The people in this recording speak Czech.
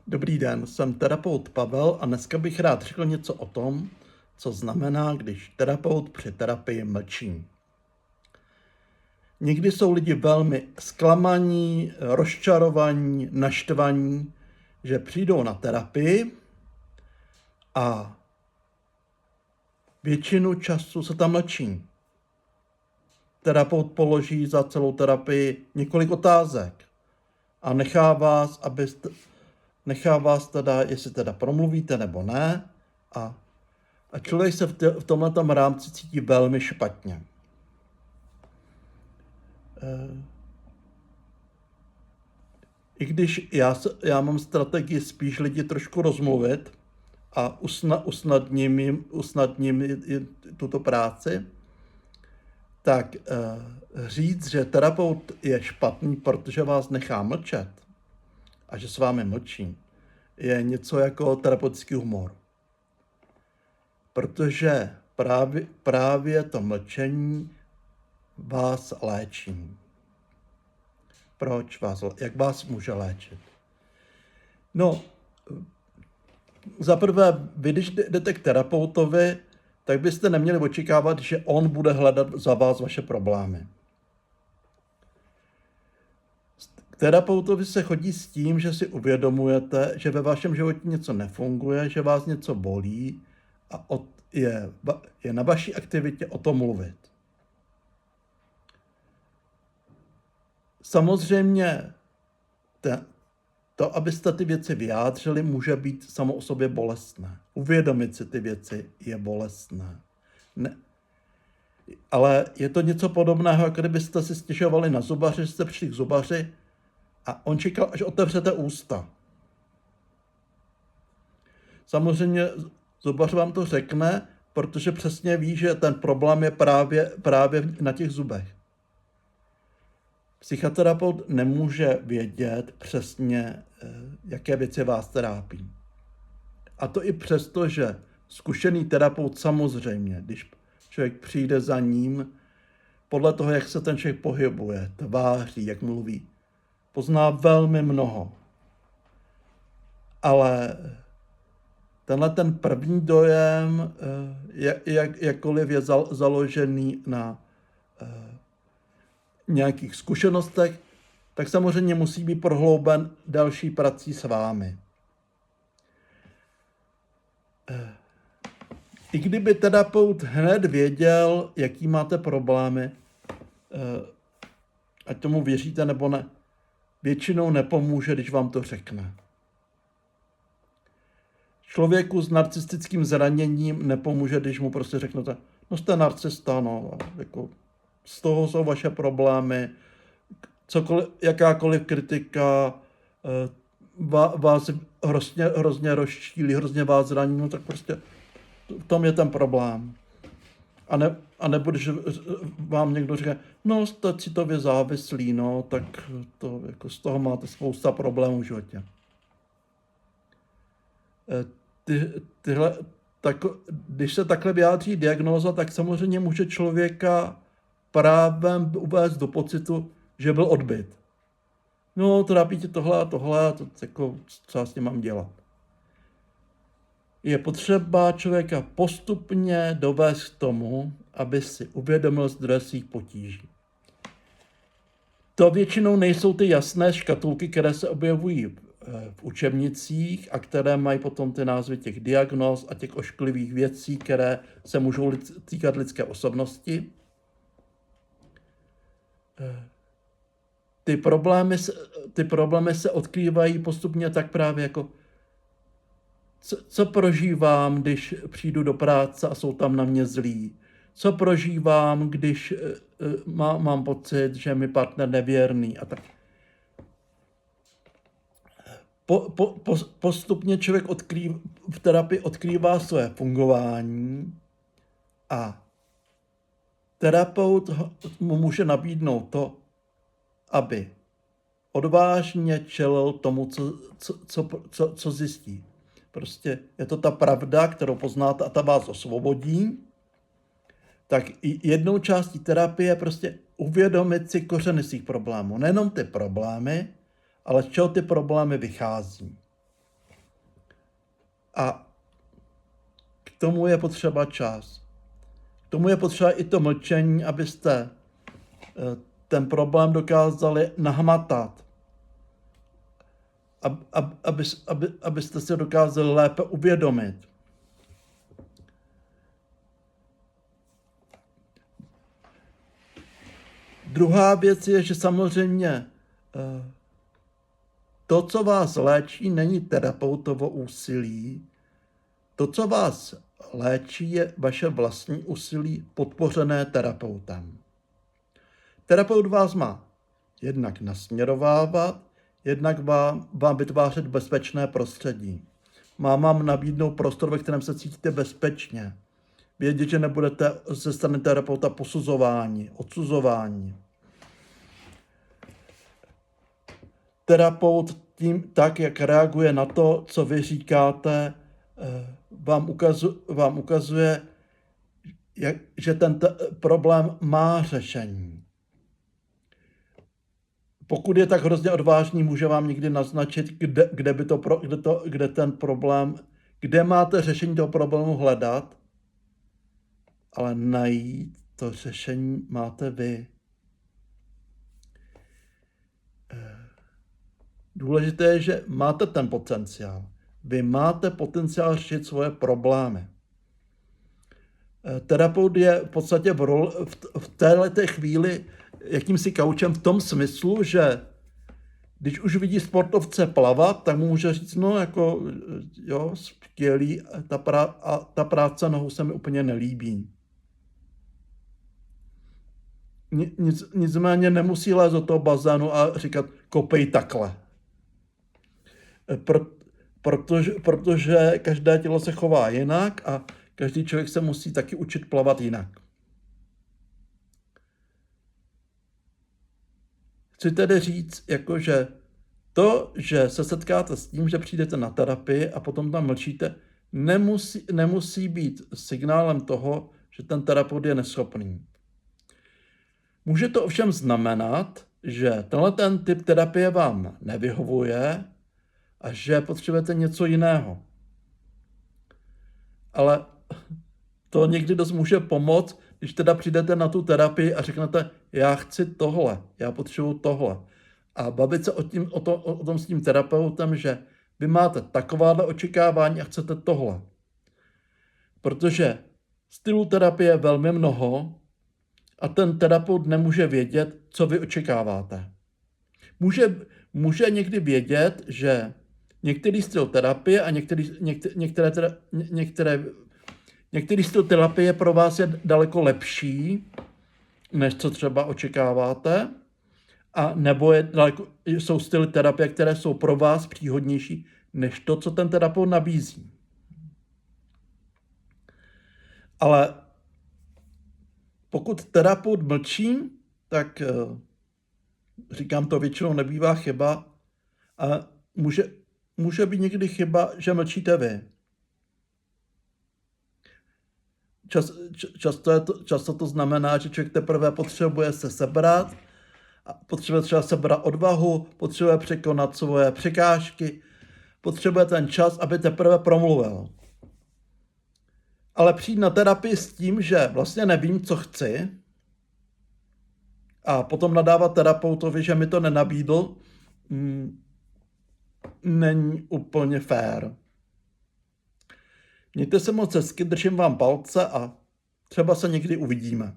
Dobrý den, jsem terapeut Pavel a dneska bych rád řekl něco o tom, co znamená, když terapeut při terapii mlčí. Někdy jsou lidi velmi zklamaní, rozčarovaní, naštvaní, že přijdou na terapii a většinu času se tam mlčí. Terapeut položí za celou terapii několik otázek a nechá vás teda, jestli teda promluvíte nebo ne, a člověk se v tomhletom rámci cítí velmi špatně. I když já mám strategii spíš lidi trošku rozmluvit a usnadním tuto práci, tak říct, že terapeut je špatný, protože vás nechá mlčet a že s vámi mlčí, je něco jako terapeutický humor. Protože právě to mlčení vás léčí. Jak vás může léčit? No, zaprvé, vy když jdete k terapeutovi, tak byste neměli očekávat, že on bude hledat za vás vaše problémy. K terapeutovi se chodí s tím, že si uvědomujete, že ve vašem životě něco nefunguje, že vás něco bolí a je na vaší aktivitě o tom mluvit. Samozřejmě to, abyste ty věci vyjádřili, může být samo o sobě bolestné. Uvědomit si ty věci je bolestné. Ne. Ale je to něco podobného, jako kdybyste si stěžovali na zubaře, že jste přišli k zubaři a on čekal, až otevřete ústa. Samozřejmě zubař vám to řekne, protože přesně ví, že ten problém je právě na těch zubech. Psychoterapeut nemůže vědět přesně, jaké věci vás trápí. A to i přesto, že zkušený terapeut samozřejmě, když člověk přijde za ním, podle toho, jak se ten člověk pohybuje, tváří, jak mluví, pozná velmi mnoho. Ale tenhle ten první dojem, jakkoliv je založený na nějakých zkušenostech, tak samozřejmě musí být prohlouben další prací s vámi. I kdyby terapeut hned věděl, jaký máte problémy, ať tomu věříte nebo ne, většinou nepomůže, když vám to řekne. Člověku s narcistickým zraněním nepomůže, když mu prostě řeknete, no jste narcista, no, jako z toho jsou vaše problémy, jakákoliv kritika vás hrozně rozčílí, hrozně vás zraní, no tak prostě v tom je ten problém. A nebo když vám někdo říká, no jste citově závislí, no tak to, jako z toho máte spousta problémů v životě. Když se takhle vyjádří diagnóza, tak samozřejmě může člověka právem uvést do pocitu, že byl odbyt. No, trápí tě tohle a to jako, co já s tím mám dělat. Je potřeba člověka postupně dovést k tomu, aby si uvědomil zdroje svých potíží. To většinou nejsou ty jasné škatulky, které se objevují v učebnicích a které mají potom ty názvy těch diagnóz a těch ošklivých věcí, které se můžou týkat lidské osobnosti. Ty problémy se odkrývají postupně tak právě jako, co prožívám, když přijdu do práce a jsou tam na mě zlí. Co prožívám, když mám pocit, že mi partner nevěrný a tak. Postupně člověk v terapii odkrývá své fungování a terapeut mu může nabídnout to, aby odvážně čelil tomu, co zjistí. Prostě je to ta pravda, kterou poznáte a ta vás osvobodí. Tak jednou částí terapie je prostě uvědomit si kořeny svých problémů. Nejenom ty problémy, ale z čeho ty problémy vychází. A k tomu je potřeba čas. K tomu je potřeba i to mlčení, abyste ten problém dokázali nahmatat. Abyste si dokázali lépe uvědomit. Druhá věc je, že samozřejmě to, co vás léčí, není terapeutovo úsilí. To, co vás léčí, je vaše vlastní úsilí podpořené terapeutem. Terapeut vás má jednak nasměrovávat, jednak vám vytvářet bezpečné prostředí. Má vám nabídnout prostor, ve kterém se cítíte bezpečně. Vědět, že nebudete ze strany terapeuta posuzováni, odsuzování. Terapeut tím tak, jak reaguje na to, co vy říkáte, vám ukazuje, že ten problém má řešení. Pokud je tak hrozně odvážný, může vám někdy naznačit, kde máte řešení toho problému hledat, ale najít to řešení máte vy. Důležité je, že máte ten potenciál. Vy máte potenciál řešit svoje problémy. Terapeut je v podstatě v této chvíli jakýmsi kaučem v tom smyslu, že když už vidí sportovce plavat, tak mu může říct, no jako, jo, skvělý, ta práce nohou se mi úplně nelíbí. Nicméně nemusí lézt do toho bazénu a říkat, kopej takhle. Protože každé tělo se chová jinak a každý člověk se musí taky učit plavat jinak. Chci tedy říct, že to, že se setkáte s tím, že přijdete na terapii a potom tam mlčíte, nemusí být signálem toho, že ten terapeut je neschopný. Může to ovšem znamenat, že ten typ terapie vám nevyhovuje a že potřebujete něco jiného. Ale to někdy dost může pomoct, když teda přijdete na tu terapii a řeknete, já chci tohle, já potřebuji tohle. A bavit se o tom s tím terapeutem, že vy máte takováhle očekávání a chcete tohle. Protože stylů terapie je velmi mnoho a ten terapeut nemůže vědět, co vy očekáváte. Může někdy vědět, že některý styl terapie a některý styl terapie pro vás je daleko lepší, než co třeba očekáváte, a nebo jsou styly terapie, které jsou pro vás příhodnější, než to, co ten terapeut nabízí. Ale pokud terapeut mlčí, tak říkám, to většinou nebývá chyba a může být někdy chyba, že mlčíte vy. Často to znamená, že člověk teprve potřebuje se sebrat, potřebuje třeba sebrat odvahu, potřebuje překonat svoje překážky, potřebuje ten čas, aby teprve promluvil. Ale přijít na terapii s tím, že vlastně nevím, co chci, a potom nadávat terapeutovi, že mi to nenabídl, není úplně fér. Mějte se moc hezky, držím vám palce a třeba se někdy uvidíme.